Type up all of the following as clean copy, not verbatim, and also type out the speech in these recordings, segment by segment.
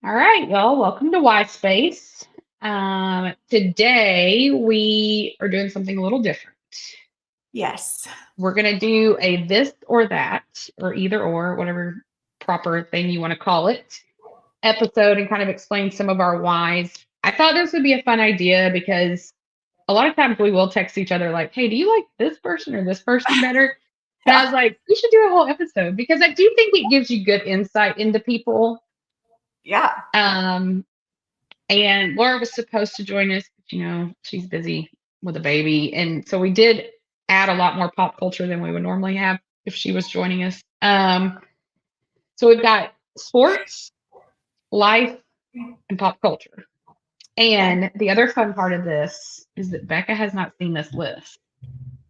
All right, well, welcome to Y Space. Today we are doing something a little different. Yes. We're going to do a this or that, or either or, whatever proper thing you want to call it, episode and kind of explain some of our whys. I thought this would be a fun idea because a lot of times we will text each other like, "Hey, do you like this person or this person better?" And I Yeah. was like, we should do a whole episode because I do think it gives you good insight into people. Yeah. Um, And Laura was supposed to join us, but she's busy with a baby. And so we did add a lot more pop culture than we would normally have if she was joining us. So we've got sports, life, and pop culture. Okay. And the other fun part of this is that Becca has not seen this list.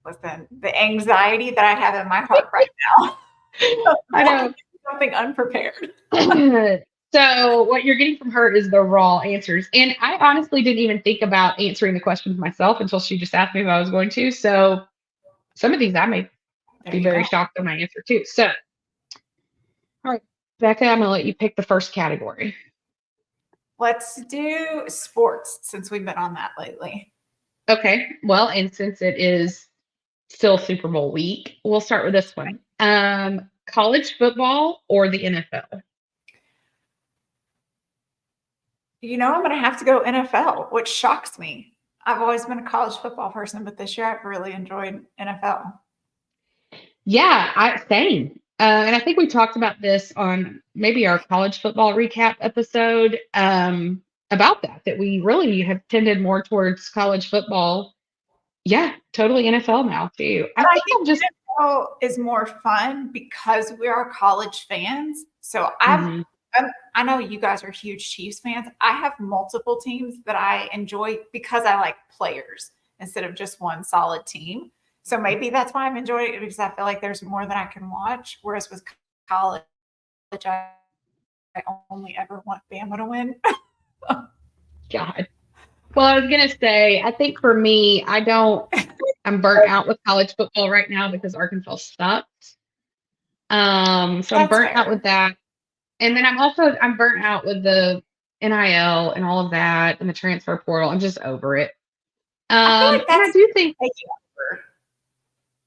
Listen, the anxiety that I have in my heart right now. I Walking know. into something unprepared. So what you're getting from her is the raw answers. And I honestly didn't even think about answering the questions myself until she just asked me if I was going to. So some of these I may There be you very go. shocked at my answer too. So, all right, Becca, I'm going to let you pick the first category. Let's do sports since we've been on that lately. Okay. Well, and since it is still Super Bowl week, we'll start with this one. College football or the NFL? I'm going to have to go NFL, which shocks me. I've always been a college football person, but this year I've really enjoyed NFL. Yeah, same. And I think we talked about this on maybe our college football recap episode about that we really have tended more towards college football. Yeah, totally NFL now too. I But I think think I'm just. NFL is more fun because we are college fans. So Mhm. I know you guys are huge Chiefs fans. I have multiple teams that I enjoy because I like players instead of just one solid team. So maybe that's why I'm enjoying it because I feel like there's more that I can watch. Whereas with college, I only ever want Bama to win. God. Well, I was gonna say, I think for me, I'm burnt out with college football right now because Arkansas sucks. So I'm That's burnt out with fair. that. And then I'm burnt out with the NIL and all of that and the transfer portal. I'm just over it. I feel like And I that's do think, taking over.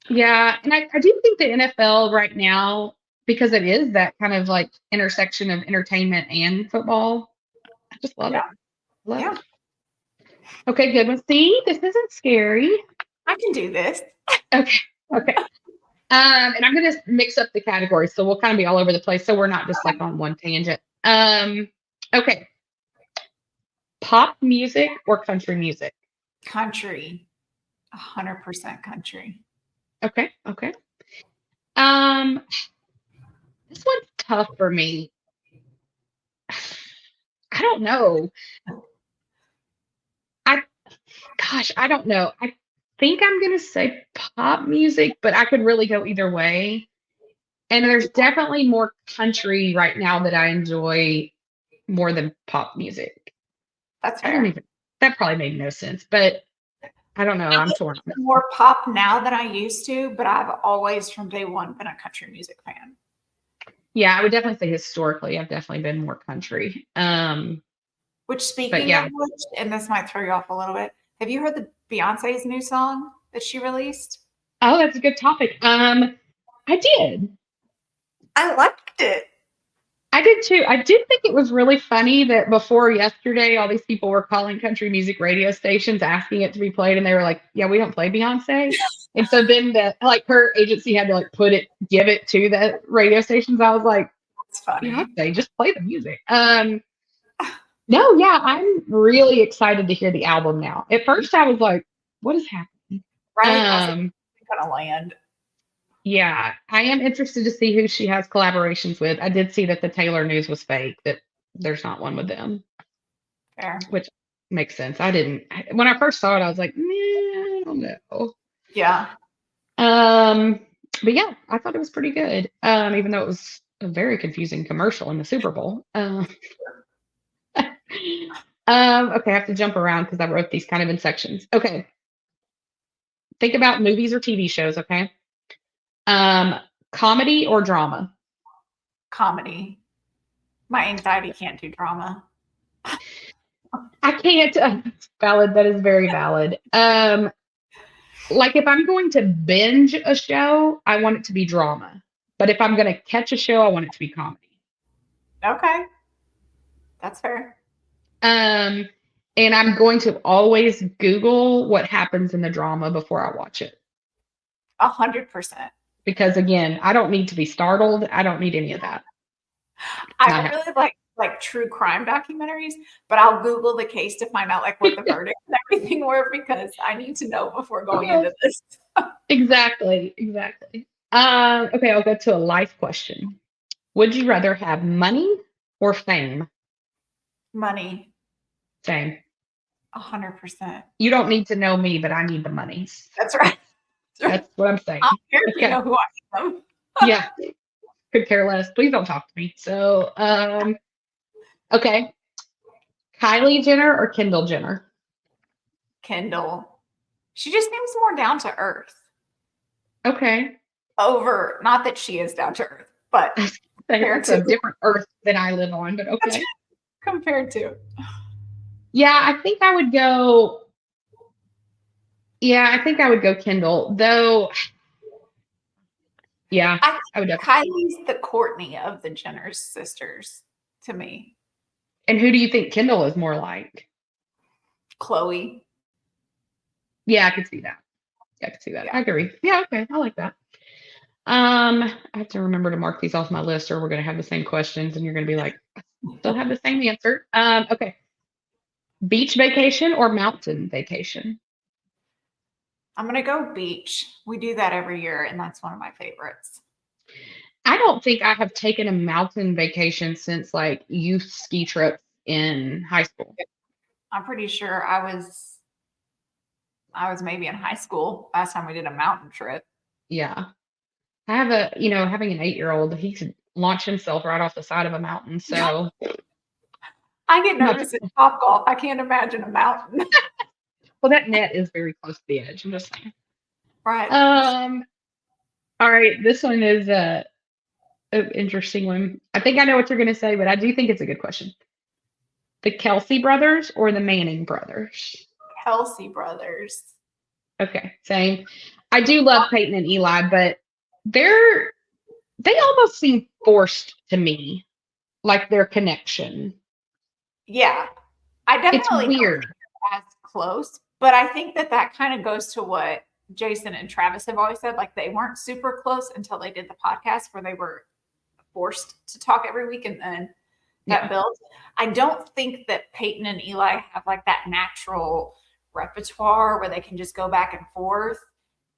yeah, and I do think the NFL right now, because it is that kind of like intersection of entertainment and football, I just love it. Yeah. Love Yeah. it. Okay, good one. See, this isn't scary. I can do this. Okay. Okay. And I'm going to mix up the categories, so we'll kind of be all over the place, so we're not just like on one tangent. Okay, pop music or country music? Country. 100% country. Okay, okay. Um, this one's tough for me. I don't know. I Gosh, I don't know. I think I'm going to say pop music, but I could really go either way. And there's definitely more country right now that I enjoy more than pop music. That's I don't fair. even. That probably made no sense, but I don't know. I I'm listen torn. to more pop now than I used to, but I've always from day one been a country music fan. Yeah, I would definitely say historically, I've definitely been more country. Which But speaking of yeah. which, and this might throw you off a little bit, have you heard the Beyonce's new song that she released? Oh, that's a good topic. I did. I liked it. I did too. I did think it was really funny that before yesterday, all these people were calling country music radio stations asking it to be played, and they were like, "Yeah, we don't play Beyonce." And so then her agency had to like give it to the radio stations. I was like, It's funny. Beyonce, just play the music. No, yeah, I'm really excited to hear the album now. At first, I was like, "What is happening?" Right? I was like, Um, gonna land. yeah, I am interested to see who she has collaborations with. I did see that the Taylor news was fake, that there's not one with them, Fair. which makes sense. When I first saw it, I was like, I don't know. Yeah. Um, but yeah, I thought it was pretty good. Even though it was a very confusing commercial in the Super Bowl. Okay, I have to jump around because I wrote these kind of in sections. Okay, think about movies or TV shows. Okay, um, comedy or drama? Comedy. My anxiety can't do drama. I can't. Valid. That is very valid. Like if I'm going to binge a show, I want it to be drama. But if I'm going to catch a show, I want it to be comedy. Okay. That's fair. Um, and I'm going to always Google what happens in the drama before I watch it. 100%. Because again, I don't need to be startled. I don't need any of that. I Not really like true crime documentaries, but I'll Google the case to find out like what the verdict and everything were because I need to know before going happening. into this. Exactly. Exactly. Okay, I'll go to a life question. Would you rather have money or fame? Money, Same. 100%. You don't need to know me, but I need the money. That's right. That's what I'm I saying. don't care if you Okay. know who I am. Yeah. Could care less. Please don't talk to me. So, okay. Kylie Jenner or Kendall Jenner? Kendall. She just seems more down to earth. Okay. Over, not that she is down to earth, but compared That's a to different earth than I live on, but okay. compared to. Yeah, I think I would go. Yeah, I think I would go Kendall. Though, yeah, I I would think definitely. Kylie's the Courtney of the Jenner's sisters to me. And who do you think Kendall is more like? Chloe. Yeah, I could see that. Yeah, I could see that. Yeah. I agree. Yeah, okay. I like that. I have to remember to mark these off my list or we're gonna have the same questions and you're gonna be like, I still have the same answer. Okay. Beach vacation or mountain vacation? I'm going to go beach. We do that every year, and that's one of my favorites. I don't think I have taken a mountain vacation since like youth ski trips in high school. I'm pretty sure I was maybe in high school last time we did a mountain trip. Yeah. I have having an 8-year-old, he could launch himself right off the side of a mountain. So I get not, nervous at Top Golf. I can't imagine a mountain. well, that net is very close to the edge. I'm just saying. Right. Um, all right, this one is an interesting one. I think I know what you're gonna say, but I do think it's a good question. The Kelsey brothers or the Manning brothers? Kelsey brothers. Okay, same. I do love Peyton and Eli, but they're they almost seem forced to me, like their connection. Yeah. I It's definitely don't think weird. they're as close, but I think that kind of goes to what Jason and Travis have always said. Like they weren't super close until they did the podcast where they were forced to talk every week and then that Yeah. builds. I don't think that Peyton and Eli have like that natural repertoire where they can just go back and forth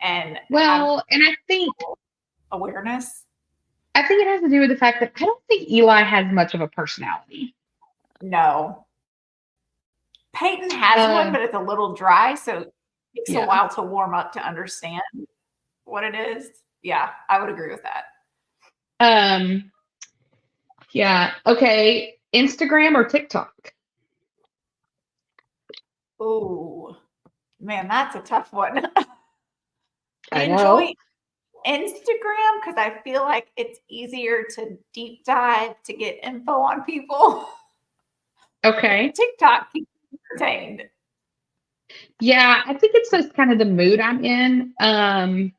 and have Well, and awareness. I think it has to do with the fact that I don't think Eli has much of a personality. No. Peyton has one, Uh, but it's a little dry, so it takes a yeah. while to warm up to understand what it is. Yeah, I would agree with that. Um, yeah. Okay. Instagram or TikTok? Oh, man, that's a tough one. I Enjoy know. Instagram because I feel like it's easier to deep dive to get info on people. Okay. TikTok keeps me entertained. Yeah, I think it's just kind of the mood I'm in. And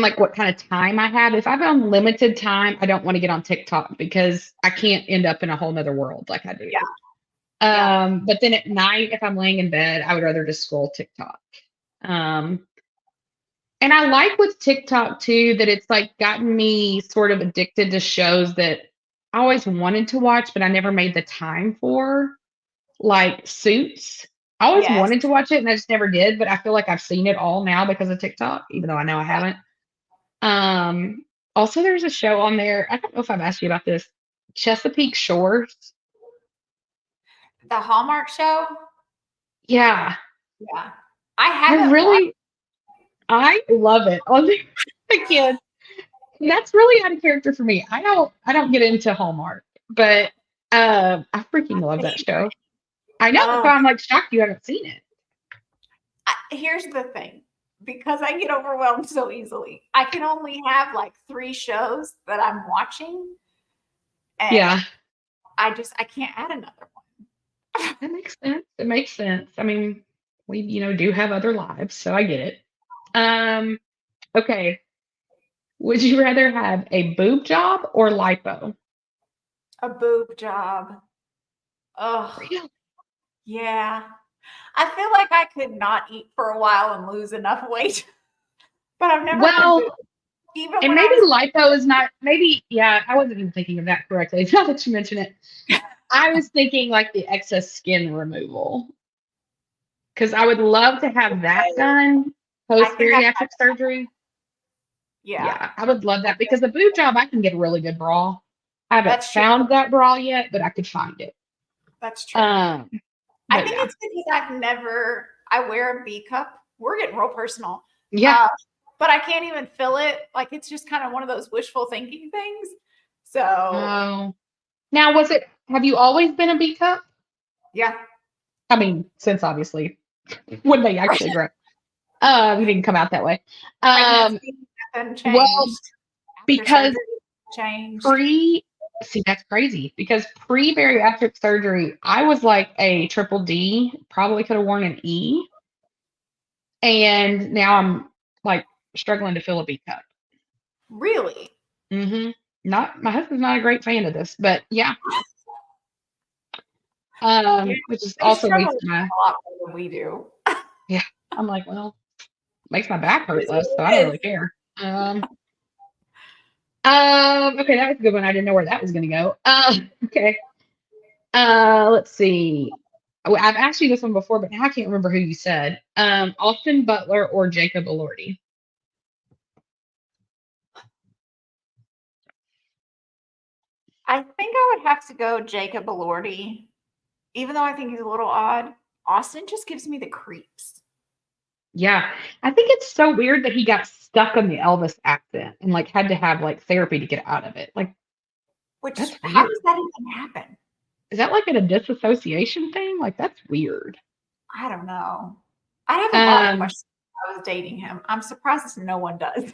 like what kind of time I have. If I have unlimited time, I don't want to get on TikTok because I can't end up in a whole nother world like I do. Yeah, yeah, But then at night, if I'm laying in bed, I would rather just scroll TikTok. Um, and I like with TikTok too that it's like gotten me sort of addicted to shows that I always wanted to watch, but I never made the time for, like Suits. I always yes, wanted to watch it and I just never did, but I feel like I've seen it all now because of TikTok, even though I know I yeah. haven't. Um, Also there's a show on there. I don't know if I've asked you about this. Chesapeake Shores. The Hallmark show. Yeah. Yeah, I I haven't watched. really I love it. On the again, that's really out of character for me. I don't get into Hallmark, but I freaking love that show. I know that's Oh, why I'm like shocked you haven't seen it. here's the thing. Because I get overwhelmed so easily, I can only have like 3 shows that I'm watching. And Yeah. I can't add another one. That makes sense. It makes sense. I mean, we, do have other lives, so I get it. Um, okay. Would you rather have a boob job or lipo? A boob job. Oh, Really? yeah. I feel like I could not eat for a while and lose enough weight, but I've never had boobs. Well, Even and when I maybe was lipo is not, maybe, yeah, I wasn't even thinking of that correctly. Now that you mention it, I was thinking like the excess skin removal because I would love to have that done I post think I bariatric surgery. yeah, Yeah, I would love that because the boob job, I can get a really good bra. I haven't that's true. found that bra yet, but I could find it. That's true. Um, I but think yeah, it's because I wear a B cup. We're getting real personal. yeah. Uh, but I can't even fill it. Like it's just kind of one of those wishful thinking things. So Oh, now have you always been a B cup? yeah. I mean, since obviously when they actually grow. You didn't come out that way. Um, Pregnancy nothing well, changed. After because surgery changed. pre, see, that's crazy because pre bariatric surgery, I was like a triple D, probably could have worn an E. And now I'm like struggling to fill a B cup. Really? Hmm. Not my husband's not a great fan of this, but yeah. Yeah. Which is They also struggle leads with to my, a lot more than we do. yeah. I'm like, well, makes my back It hurt is what less, so I don't it really is. care. Okay, that was a good one. I didn't know where that was gonna go. Okay. Let's see. I've asked you this one before, but now I can't remember who you said. Austin Butler or Jacob Elordi. I think I would have to go Jacob Elordi, even though I think he's a little odd. Austin just gives me the creeps. Yeah, I think it's so weird that he got stuck on the Elvis accent and like had to have like therapy to get out of it. Like Which that's how weird. does that even happen? Is that like a disassociation thing? Like that's weird. I don't know. I have a lot of Um, questions when I was dating him. I'm surprised no one does.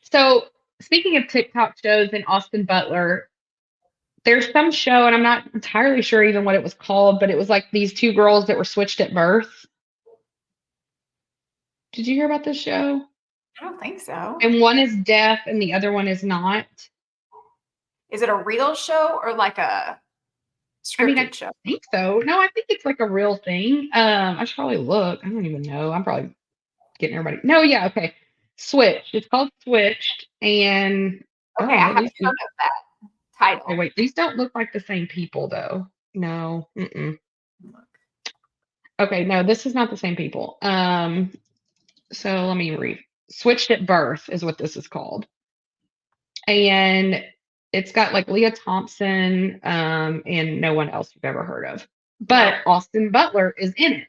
so speaking of TikTok shows and Austin Butler, there's some show, and I'm not entirely sure even what it was called, but it was like these two girls that were switched at birth. Did you hear about this show? I don't think so. And one is deaf and the other one is not. Is it a real show or like a I mean, I scripted show? think so. No, I think it's like a real thing. I should probably look. I don't even know. I'm probably getting everybody. No, yeah, okay. Switched. It's called Switched. And Okay, oh I no, haven't these heard people. of that Okay, title. wait, these don't look like the same people though. No. Mm-mm. Okay, no, this is not the same people. So let me read. Switched at Birth is what this is called. And it's got like Leah Thompson, and no one else you've ever heard of. But No. Austin Butler is in it.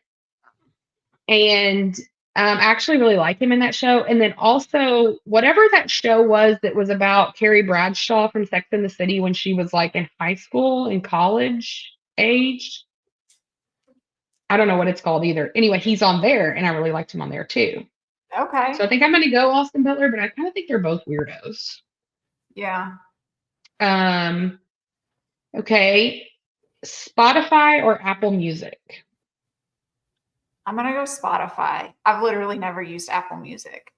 And I actually really like him in that show. And then also, whatever that show was that was about Carrie Bradshaw from Sex and the City when she was like in high school and college age. I don't know what it's called either. Anyway, he's on there, and I really liked him on there too. Okay. So I think I'm going to go Austin Butler, but I kind of think they're both weirdos. Yeah. Um, okay. Spotify or Apple Music? I'm gonna go Spotify. I've literally never used Apple Music.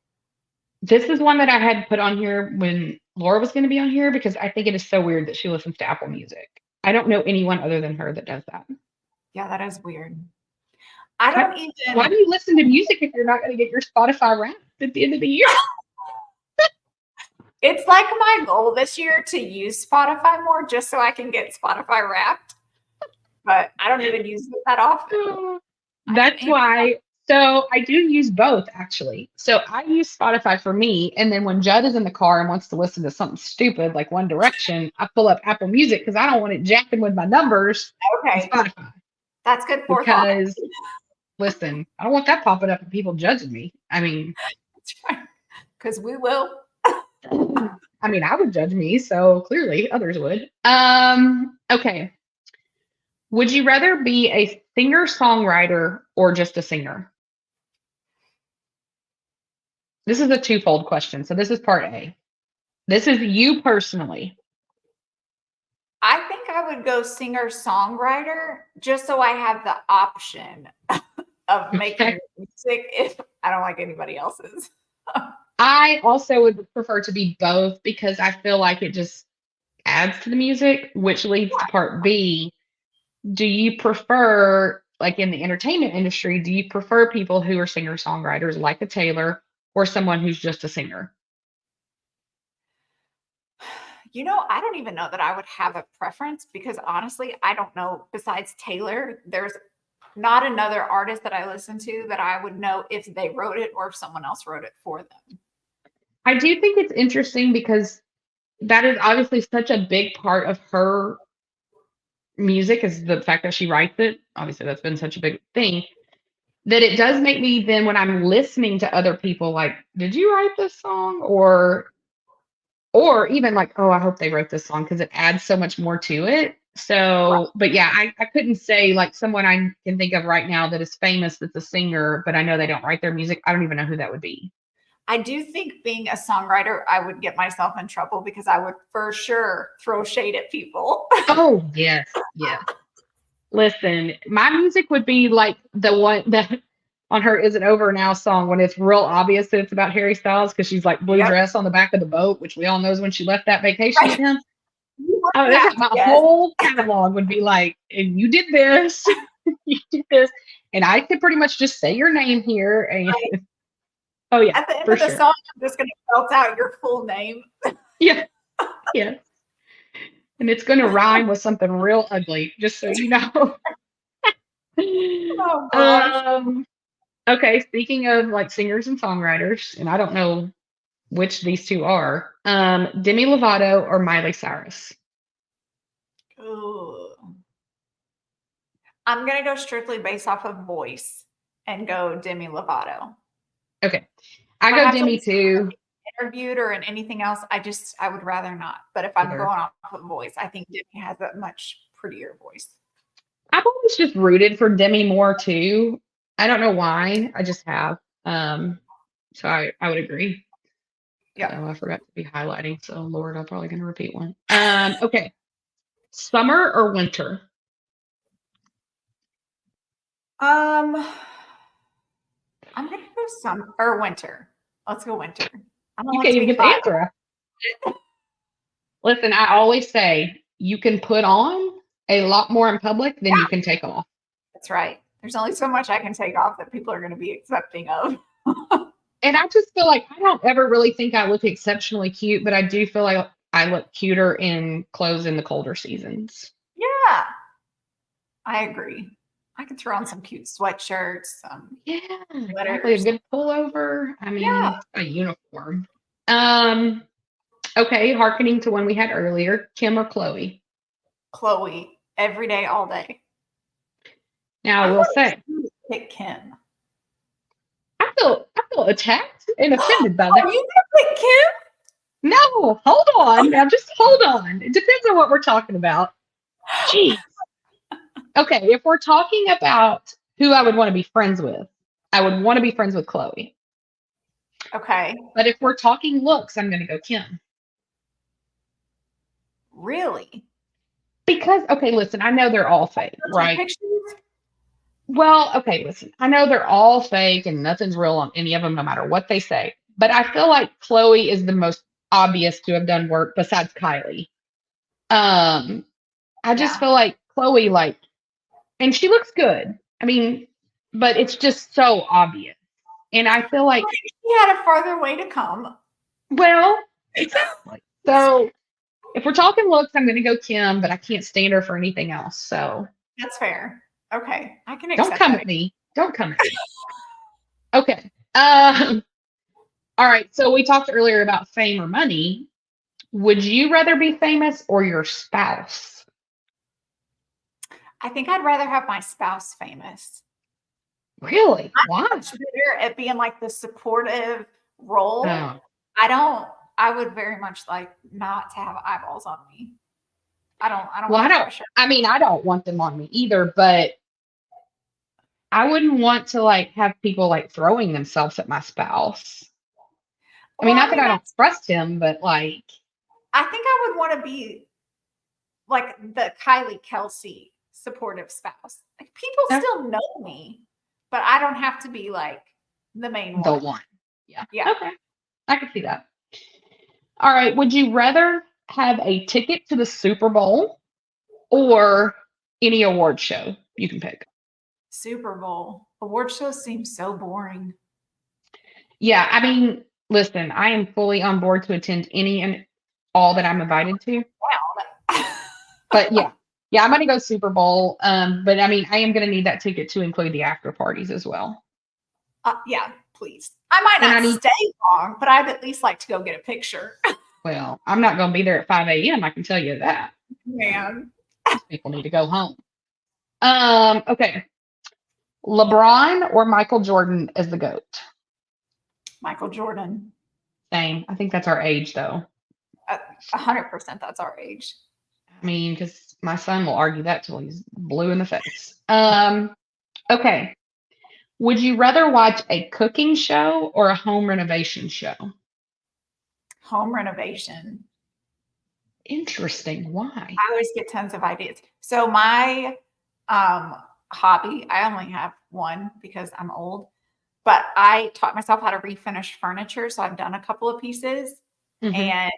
This is one that I had put on here when Laura was going to be on here because I think it is so weird that she listens to Apple Music. I don't know anyone other than her that does that. Yeah, that is weird. I How, don't why even do you listen to music if you're not going to get your Spotify Wrapped at the end of the year? it's like my goal this year to use Spotify more just so I can get Spotify Wrapped, but I don't even use it that often. I do That's why. So I do use both actually. So I use Spotify for me, and then when Judd is in the car and wants to listen to something stupid like One Direction, I pull up Apple Music because I don't want it jacking with my numbers on Okay, Spotify. that's good forethought. Because listen, I don't want that popping up and people judging me. I mean, Because we will. I would judge me, so clearly others would. Okay. Would you rather be a singer-songwriter or just a singer? This is a twofold question. So this is part A. This is you personally. I think I would go singer-songwriter just so I have the option of making Okay. music if I don't like anybody else's. I also would prefer to be both because I feel like it just adds to the music, which leads to part B. Do you prefer, like in the entertainment industry, do you prefer people who are singer songwriters like a Taylor or someone who's just a singer? I don't even know that I would have a preference because honestly, I don't know. Besides Taylor, there's not another artist that I listen to that I would know if they wrote it or if someone else wrote it for them. I do think it's interesting because that is obviously such a big part of her music is the fact that she writes it. Obviously, that's been such a big thing that it does make me then when I'm listening to other people like, did you write this song? Or even like, oh, I hope they wrote this song because it adds so much more to it. So, but yeah, I couldn't say like someone I can think of right now that is famous that's a singer, but I know they don't write their music. I don't even know who that would be. I do think being a songwriter, I would get myself in trouble because I would for sure throw shade at people. Oh, yes, yes. Listen, my music would be like the one that on her "Is It Over Now" song when it's real obvious that it's about Harry Styles because she's like blue Yep. dress on the back of the boat, which we all knows when she left that vacation with Right. him. You want Oh, that's that? like my Yes. whole catalog would be like, and you did this, you did this, and I could pretty much just say your name here, and oh yeah, At the end for of the sure, song, I'm just going to belt out your full name. yeah, yeah, and it's gonna rhyme with something real ugly, just so you know. Oh gosh. um, okay, speaking of like singers and songwriters, and I don't know which these two are, Demi Lovato or Miley Cyrus. Ooh. I'm going to go strictly based off of voice and go Demi Lovato. Okay, If I I go have to Demi listen to her too. being interviewed or in anything else, I would rather not. But if I'm Either. going off of voice, I think Demi has a much prettier voice. I've always just rooted for Demi Moore too. I don't know why. I just have. Um, so I would agree. Yep. Oh, I forgot to be highlighting. So Lord, I'm probably gonna repeat one. Okay. Summer or winter? Um, I'm gonna go summer or winter. Let's go winter. I don't You like can't to even be get the hot. answer. Listen, I always say you can put on a lot more in public than you can take off. That's right. There's only so much I can take off that people are going to be accepting of. And I just feel like I don't ever really think I look exceptionally cute, but I do feel like I look cuter in clothes in the colder seasons. Yeah, I agree. I could throw on some cute sweatshirts, some Yeah, exactly. A sweaters. good pullover. I Yeah, mean, a uniform. Um, okay, harkening to one we had earlier, Kim or Chloe. Chloe, every day, all day. Now I I'm will going say, to pick Kim. I feel attacked and offended by Oh, that. you gonna pick Kim? No, hold on. Now just hold on. It depends on what we're talking about. Jeez. Okay, if we're talking about who I would want to be friends with, I would want to be friends with Chloe. Okay, But if we're talking looks, I'm gonna go Kim. really? Because okay, listen, I know they're all fake, Some right? pictures? Well, okay, listen. I know they're all fake and nothing's real on any of them, no matter what they say. But I feel like Chloe is the most obvious to have done work besides Kylie. Um, I just Yeah. feel like Chloe, like, and she looks good. I mean, but it's just so obvious. And I feel like, She had a farther way to come. well, exactly. So if we're talking looks, I'm gonna go Kim, but I can't stand her for anything else. So That's fair. Okay, I can don't accept come that. at me. Don't come at me. Okay. All right. So we talked earlier about fame or money. Would you rather be famous or your spouse? I think I'd rather have my spouse famous. Really? Why? Much better at being like the supportive role. Oh, I don't. I would very much like not to have eyeballs on me. I don't well, want I the don't. pressure. I mean, I don't want them on me either, but I wouldn't want to like have people like throwing themselves at my spouse. I Well, mean, I not that mean I don't that's. trust him, but like, I think I would want to be like the Kylie Kelsey supportive spouse. Like people Uh, still know me, but I don't have to be like the main the one. one. Yeah. Yeah. Okay. I can see that. All right. Would you rather have a ticket to the Super Bowl or any award show? You can pick. Super Bowl. Award shows seem so boring. Yeah. I mean, listen, I am fully on board to attend any and all that I'm invited to. Wow. But yeah. Yeah, I'm gonna go Super Bowl. But I mean, I am gonna need that ticket to include the after parties as well. Yeah, please. I might And I not need stay long, but I'd at least like to go get a picture. well, I'm not gonna be there at 5 a.m. I can tell you that. Man. These people need to go home. Okay. LeBron or Michael Jordan as the GOAT? Michael Jordan. Same. I think that's our age though. 100% that's our age. I mean, because my son will argue that till he's blue in the face. Okay. Would you rather watch a cooking show or a home renovation show? Home renovation. Interesting. Why? I always get tons of ideas. So my hobby, I only have one because I'm old, but I taught myself how to refinish furniture. So I've done a couple of pieces. Hmm. And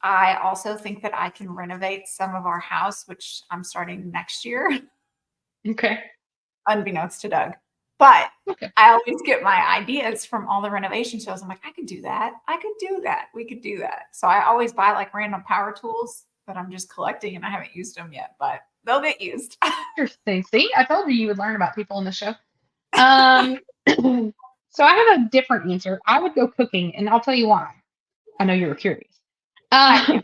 I also think that I can renovate some of our house, which I'm starting next year, Okay. unbeknownst to Doug. But Okay. I always get my ideas from all the renovation shows. I'm like, I could do that. I could do that. We could do that. So I always buy like random power tools that I'm just collecting and I haven't used them yet, but they'll get used. Interesting. See, I told you would learn about people in the show. Um, so I have a different answer. I would go cooking, and I'll tell you why. I know you were curious. I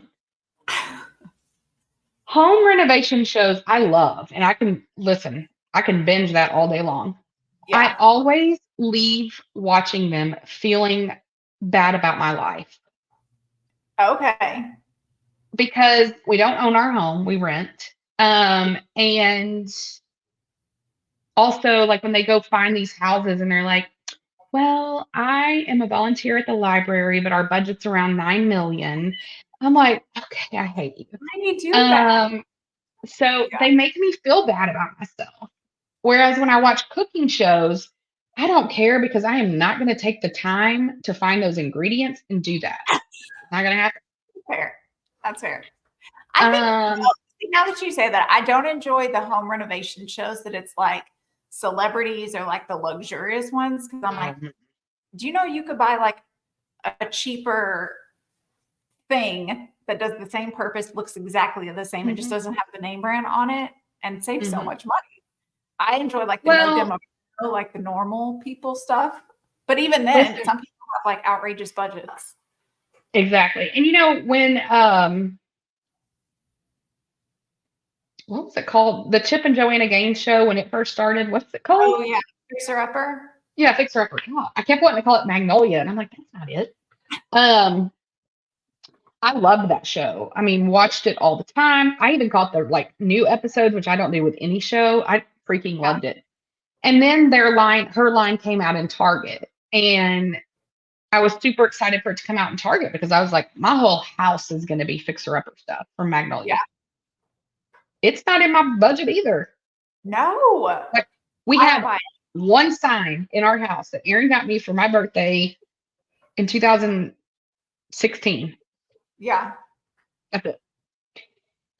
Home renovation shows I love, and I can listen, I can binge that all day long. I Yeah. always leave watching them feeling bad about my life Okay. because we don't own our home, we rent. And also, like when they go find these houses and they're like, well, I am a volunteer at the library, but our budget's around 9 million. I'm like, okay, I hate you. Why do you do that? Um, so Yeah. they make me feel bad about myself. Whereas when I watch cooking shows, I don't care because I am not going to take the time to find those ingredients and do that. Not going to happen. Fair. That's fair. I think Um, now that you say that, I don't enjoy the home renovation shows that it's like celebrities or like the luxurious ones. Cause I'm like, do you know you could buy like a cheaper thing that does the same purpose, looks exactly the same, and just mhm, doesn't have the name brand on it and save so mhm. much money? I enjoy like the no Well, demo, like the normal people stuff. But even then, listen, some people have like outrageous budgets. exactly. And when what was it called? The Chip and Joanna Gaines show when it first started. What's it called? Oh yeah, Fixer Upper. Yeah, Fixer Upper. God, I kept wanting to call it Magnolia, and I'm like, that's not it. Um, I loved that show. I mean, watched it all the time. I even caught the like new episodes, which I don't do with any show. I freaking Yeah. loved it. And then her line came out in Target, and I was super excited for it to come out in Target because I was like, my whole house is going to be Fixer Upper stuff from Yeah. Magnolia. It's not in my budget either. No, Like we I don't have buy it. one sign in our house that Aaron got me for my birthday in 2016. Yeah. That's it.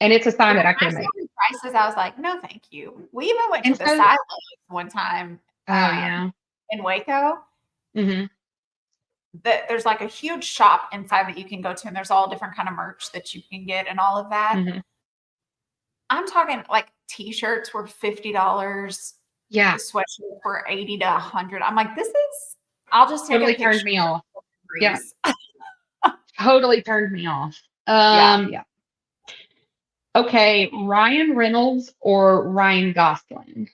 And it's a sign Yeah, that I when could I have saw made. the prices, I was like, no, thank you. We even went to And the so, silos one time oh yeah. in Waco. Hmm. There's like a huge shop inside that you can go to, and there's all different kind of merch that you can get and all of that. Hmm. I'm talking like t-shirts were $50, Yeah. the sweatshirts were 80 to 100. I'm like, I'll just take a Totally picture. turned me off. Yeah. Breeze. Totally turned me off. Yeah. Yeah. Okay. Ryan Reynolds or Ryan Gosling?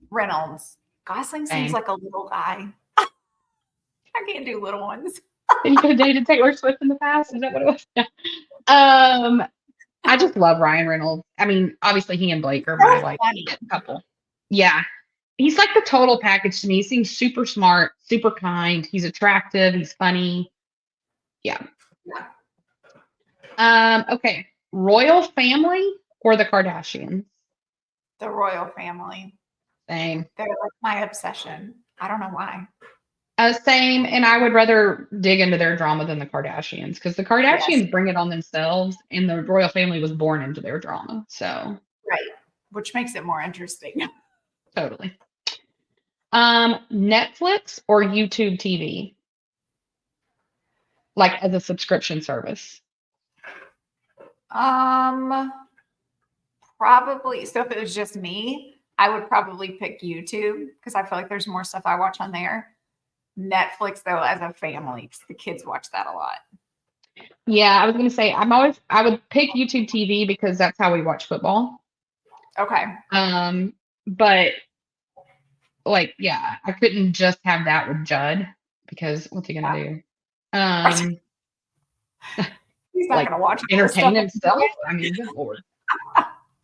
Reynolds. Gosling seems Same. like a little guy. I can't do little ones. You could have dated Taylor Swift in the past. Is that what it was? Yeah. I just love Ryan Reynolds. I mean, obviously he and Blake are my So like funny. couple. Yeah. He's like the total package to me. He seems super smart, super kind. He's attractive. He's funny. Yeah. Yeah. Okay. Royal family or the Kardashians? The royal family. Same. They're like my obsession. I don't know why. Same, and I would rather dig into their drama than the Kardashians because the Yes, Kardashians bring it on themselves, and the royal family was born into their drama. So right. Which makes it more interesting. totally. Netflix or YouTube TV, like as a subscription service. Um, Probably. So if it was just me, I would probably pick YouTube because I feel like there's more stuff I watch on there. Netflix, though, as a family, 'cause the kids watch that a lot. Yeah, I was gonna say I would pick YouTube TV because that's how we watch football. Okay. But like, yeah, I couldn't just have that with Judd because what's he gonna do? Um, He's not like going to watch all this entertain stuff. himself? I mean, good lord.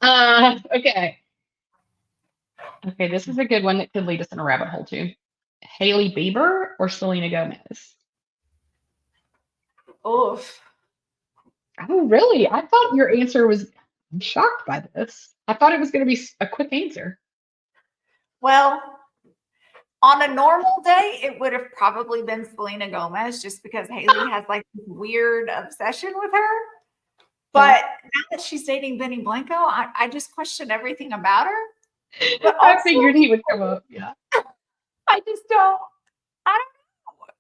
Okay. Okay, this is a good one that could lead us in a rabbit hole too. Haley Bieber or Selena Gomez? Oof. Oh, really? I thought your answer was. I'm shocked by this. I thought it was going to be a quick answer. Well, on a normal day, it would have probably been Selena Gomez just because Haley has like this weird obsession with her. But now that she's dating Benny Blanco, I just question everything about her. But I also, figured he would come up. Yeah. I just don't. I don't know.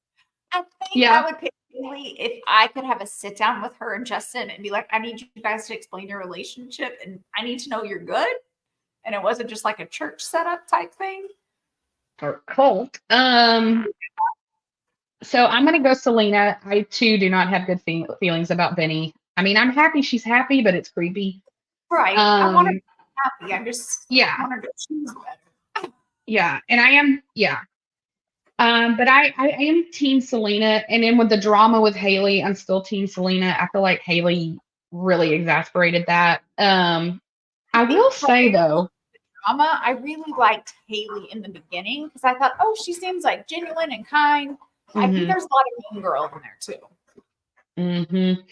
I think I Yeah. would pick Haley if I could have a sit down with her and Justin and be like, I need you guys to explain your relationship and I need to know you're good. And it wasn't just like a church setup type thing. Or cult. So I'm going to go Selena. I too do not have good feelings about Benny. I mean, I'm happy she's happy, but it's creepy. Right. I want her to be happy. I just Yeah. want her to choose better. Yeah. And I am, yeah. But I am team Selena. And then with the drama with Haley, I'm still team Selena. I feel like Haley really exasperated that. I will think say though, drama, I really liked Haley in the beginning because I thought, oh, she seems like genuine and kind. I think mhm, there's a lot of mean girl in there too. mhm.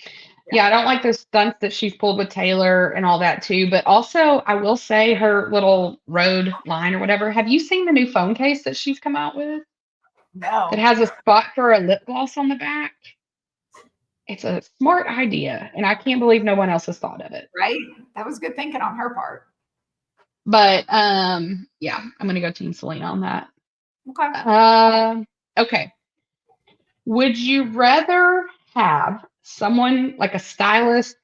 Yeah, I don't like those stunts that she's pulled with Taylor and all that too. But also, I will say her little road line or whatever. Have you seen the new phone case that she's come out with that No, has a spot for a lip gloss on the back? It's a smart idea, and I can't believe no one else has thought of it. right? That was good thinking on her part. But yeah, I'm gonna go Team Selena on that. Okay. Okay. Would you rather have someone like a stylist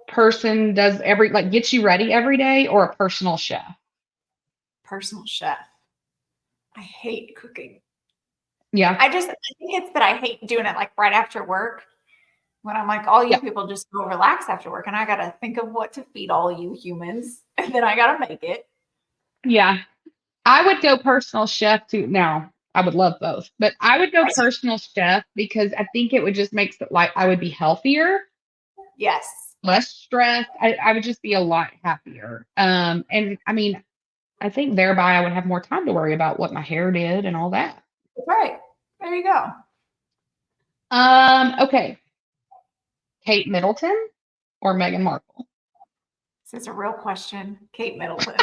person does every like gets you ready every day or a personal chef? Personal chef. I hate cooking. Yeah. I think it's that I hate doing it like right after work when I'm like, all you Yeah. people just go relax after work and I got to think of what to feed all you humans and then I got to make it. Yeah. I would go personal chef too. Now, I would love both, but I would go personal chef because I think it would just make it like I would be healthier, Yes. less stressed. I would just be a lot happier. And I mean, I think thereby I would have more time to worry about what my hair did and all that. Right. There you go. Okay. Kate Middleton or Meghan Markle? This is a real question. Kate Middleton.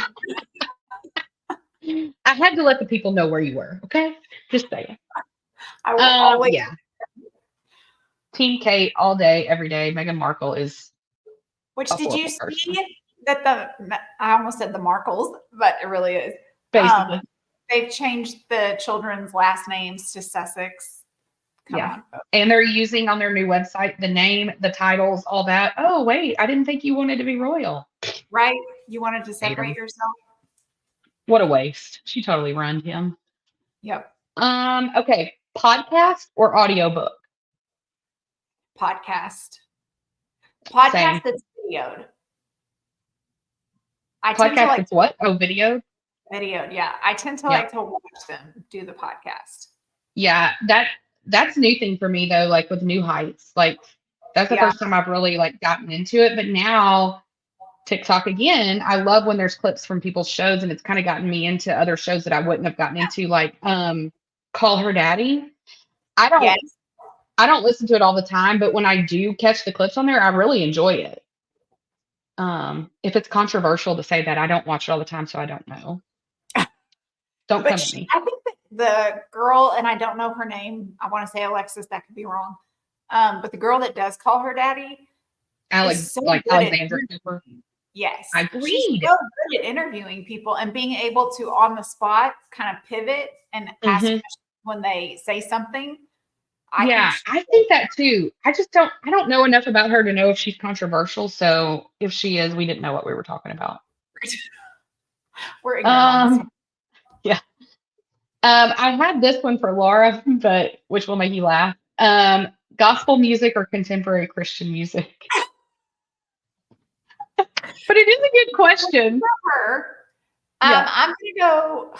I had to let the people know where you were. Okay, just saying. I will always. Yeah. Team Kate all day, every day. Meghan Markle is Which a did you horrible person. see that I almost said the Markles, but it really is. Basically. They've changed the children's last names to Sussex. Come on. And they're using on their new website the name, the titles, all that. Oh, wait, I didn't think you wanted to be royal. Right? You wanted to separate yourself? What a waste. She totally ruined him. Yep. Okay. Podcast or audiobook? Podcast Same. that's videoed. I tend to Podcast like is what? Oh, video? videoed. Yeah. I tend to like to watch them do the podcast. Yeah, that's a new thing for me though, like with New Heights. Like that's the first time I've really like gotten into it. But now TikTok again, I love when there's clips from people's shows and it's kind of gotten me into other shows that I wouldn't have gotten into, like Call Her Daddy. I don't listen to it all the time, but when I do catch the clips on there, I really enjoy it. If it's controversial to say that, I don't watch it all the time, so I don't know. Don't But come at me. I think that the girl, and I don't know her name. I want to say Alexis. That could be wrong. But the girl that does call her daddy is so Like good at Alexandra Cooper. yes, I she's agreed. so good at interviewing people and being able to on the spot kind of pivot and ask Hmm. questions when they say something. I think Yeah, I think that too. I don't know enough about her to know if she's controversial. So if she is, we didn't know what we were talking about. we're ignorant on this one. Um, yeah. I had this one for Laura, but which will make you laugh. Gospel music or contemporary Christian music? But it is a good question. For her, Yeah. I'm going to go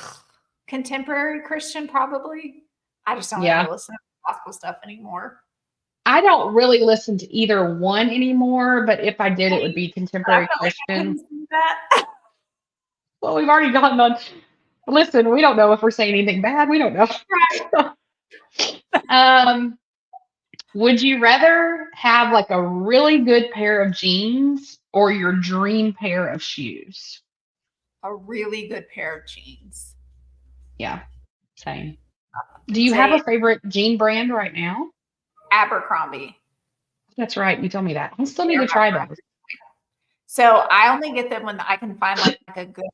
contemporary Christian, probably. I just don't Yeah. ever listen to gospel stuff anymore. I don't really listen to either one anymore, but if I did, it would be But I contemporary felt like I Christian. couldn't see that. Well, we've already gotten on. Listen, we don't know if we're saying anything bad. We don't know. um, would you rather have like a really good pair of jeans or your dream pair of shoes? A really good pair of jeans. Yeah, same. Do I'd you have a say favorite jean brand right now? Abercrombie. That's right. You told me that. I still need They're to my try brand. those. So I only get them when I can find like a good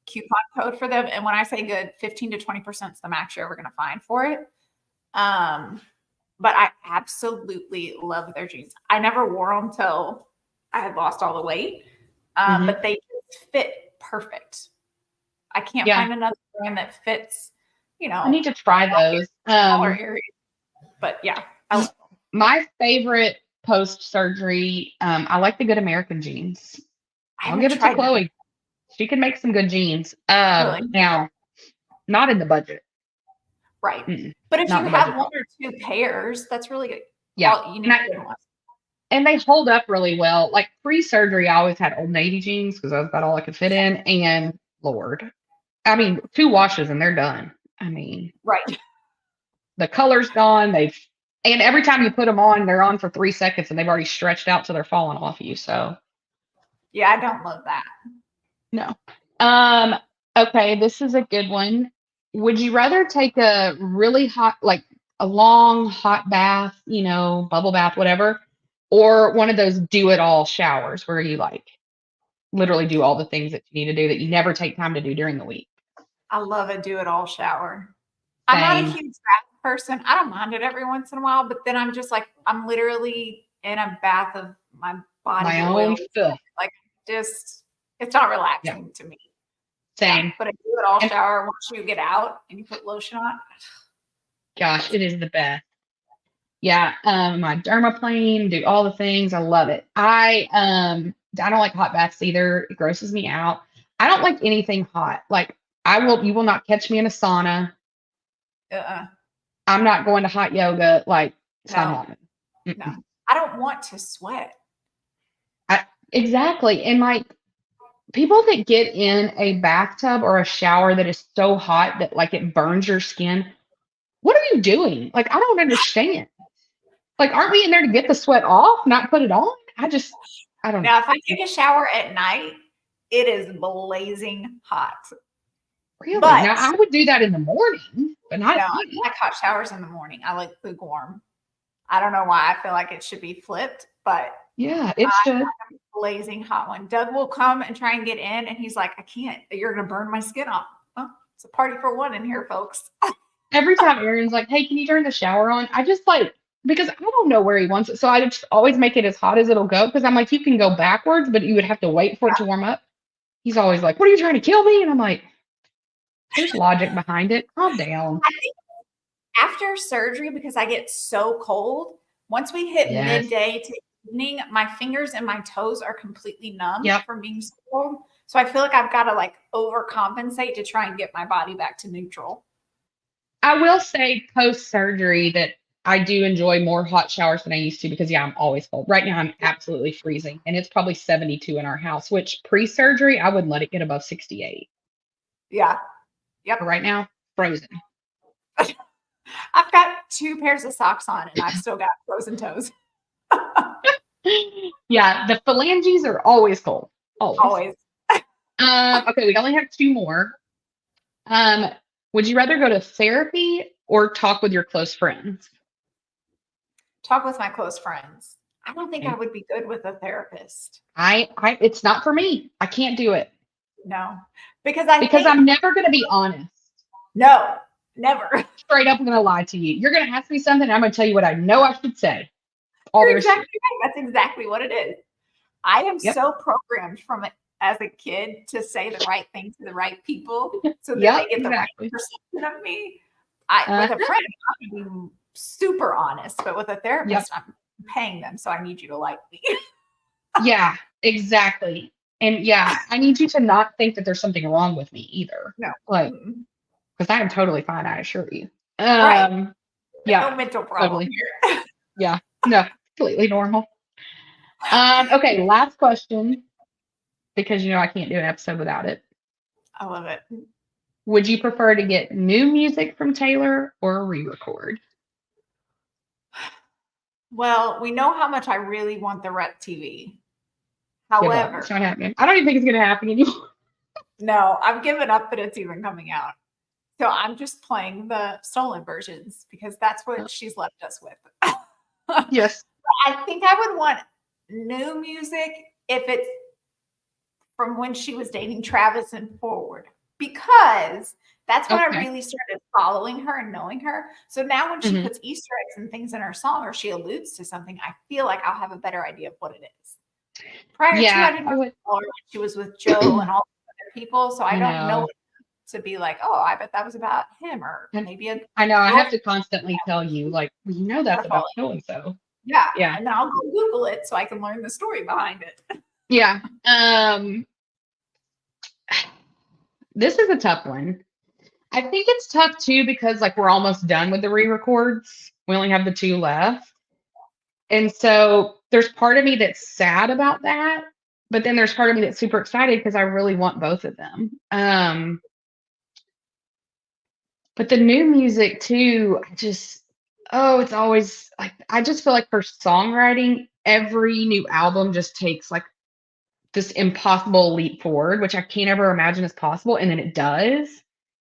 coupon code for them. And when I say good, 15 to 20% is the max you're ever going to find for it. But I absolutely love their jeans. I never wore them till I had lost all the weight. Hmm. But they just fit perfect. I can't Yeah, find another brand that fits, I need to try those. smaller areas. But yeah, I love them. My favorite post surgery, I like the Good American jeans. I I'll haven't give it to tried them. Chloe. She can make some good jeans. Really. Now, not in the budget. Right. Mm-mm, But if not in you the have budget. one or two pairs, that's really good. Yeah, All you and need good ones. they hold up really well. Like pre-surgery, I always had Old Navy jeans because that was about all I could fit in. And Lord, I mean, 2 washes and they're done. I mean, Right. the color's gone. And every time you put them on, they're on for 3 seconds and they've already stretched out so they're falling off you. So Yeah, I don't love that. no. Um, okay, this is a good one. Would you rather take a really hot, like a long hot bath, bubble bath, whatever, or one of those do it all showers where you like literally do all the things that you need to do that you never take time to do during the week? I love a do it all shower. I'm not a Same. huge bath person. I don't mind it every once in a while, but then I'm just like, I'm literally in a bath of my body My own oils. filth. Like, just, it's not Yeah, relaxing to me. Yeah. same. But a do it all And shower once you get out and you put lotion on. gosh, it is the best. Yeah, my dermaplane, do all the things. I love it. I don't like hot baths either. It grosses me out. I don't like anything hot. Like you will not catch me in a sauna. Uh-uh. I'm not going to hot yoga. Like it's not No, happening. no. Mm-mm. I don't want to sweat. Exactly. And like people that get in a bathtub or a shower that is so hot that like it burns your skin, what are you doing? Like I don't understand. Like aren't we in there to get the sweat off, not put it on? I don't know. Now, if I take a shower at night, it is blazing hot. Really? But Now I would do that in the morning, but not no, at I night. like hot showers in the morning. I like lukewarm. I don't know why I feel like it should be flipped, but Yeah, it should. blazing hot one. Doug will come and try and get in, and he's like, I can't. You're going to burn my skin off. Well, it's a party for one in here, folks. Every time Aaron's like, "Hey, can you turn the shower on?" I just like because I don't know where he wants it, so I just always make it as hot as it'll go. Because I'm like, you can go backwards, but you would have to wait for it to warm up. He's always like, "What are you trying to kill me?" And I'm like, "There's logic behind it. Calm down." I think after surgery, because I get so cold, once we hit Yes. midday to evening, my fingers and my toes are completely numb Yep. from being so cold. So I feel like I've got to like overcompensate to try and get my body back to neutral. I will say post surgery that I do enjoy more hot showers than I used to because yeah, I'm always cold. Right now I'm absolutely freezing and it's probably 72 in our house, which pre-surgery I wouldn't let it get above 68. Yeah. Yep. But right now, frozen. I've got 2 pairs of socks on and I've still got frozen toes. Yeah, the phalanges are always cold. Always. Always. Okay, we only have two more. Um, would you rather go to therapy or talk with your close friends? Talk with my close friends. I don't think I Okay. would be good with a therapist. It's not for me. I can't do it No, because I because think I'm never going to be honest. no, never. Straight up, I'm going to lie to you. You're going to ask me something, and I'm going to tell you what I know I should say. All You're there is to exactly it. right. That's exactly what it is. I am Yep. so programmed from it as a kid to say the right thing to the right people so that they Yep. get the right Exactly. perception of me. I Uh, with a friend, I can be super honest, but with a yep. therapist, I'm paying them, so I need you to like me. Yeah. Exactly. And yeah, I need you to not think that there's something wrong with me either. No. Like, Mm-mm. because I am totally fine. I assure you. Right. Yeah. No mental problem Totally. here. Yeah. No. Completely normal. Okay. Last question, because I can't do an episode without it. I love it. Would you prefer to get new music from Taylor or a re-record? Well, we know how much I really want the Rep TV. Give up. It's However, not happening. I don't even think it's gonna happen anymore. no, I've given up that it's even coming out. So I'm just playing the stolen versions because that's what she's left us with. Yes. I think I would want new music if it's from when she was dating Travis and forward, because that's when I Okay. really started following her and knowing her. So now when she Hmm. puts Easter eggs and things in her song or she alludes to something, I feel like I'll have a better idea of what it is. Prior to, I Yeah, didn't I know would. she was with Joe and all the other people, so I I don't know know. it to be like, oh, I bet that was about him or And maybe a I know. I girl have to constantly tell you, like, well, that's waterfall. about so and so. Yeah, Yeah. and then I'll go Google it so I can learn the story behind it. Yeah. This is a tough one. I think it's tough too because like we're almost done with the re-records. We only have the two left. And so there's part of me that's sad about that, but then there's part of me that's super excited because I really want both of them. But the new music too, it's always like I just feel like for songwriting, every new album just takes like this impossible leap forward, which I can't ever imagine is possible, and then it does.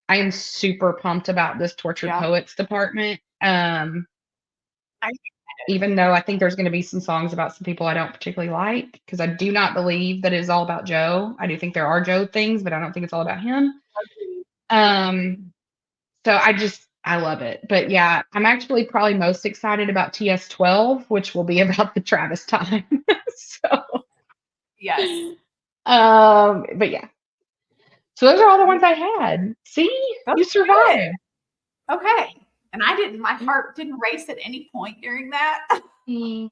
I am super pumped about this Tortured Yeah, Poets department. I Even though I think there's going to be some songs about some people I don't particularly like, because I do not believe that it is all about Joe. I do think there are Joe things, but I don't think it's all about him. agree. Um, Agree. so I love it. But yeah, I'm actually probably most excited about TS12, which will be about the Travis time. So, Yes. but yeah. So those are all the ones I had. See, Those you are good. survived. Okay. And my heart didn't race at any point during that. Mm.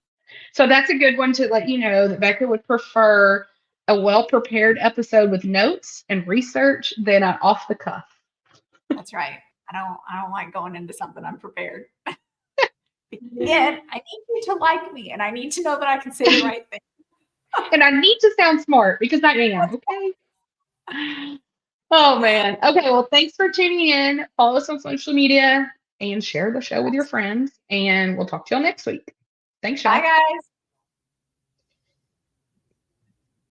So that's a good one to let you know that Becca would prefer a well prepared episode with notes and research than an off the cuff. That's right. I don't like going into something unprepared. Again, I need you to like me and I need to know that I can say the right thing. And I need to sound smart because I am, okay? Oh man. Okay, well, thanks for tuning in. Follow us on social media and share the show with your friends. And we'll talk to y'all next week. Thanks, Bye y'all. guys.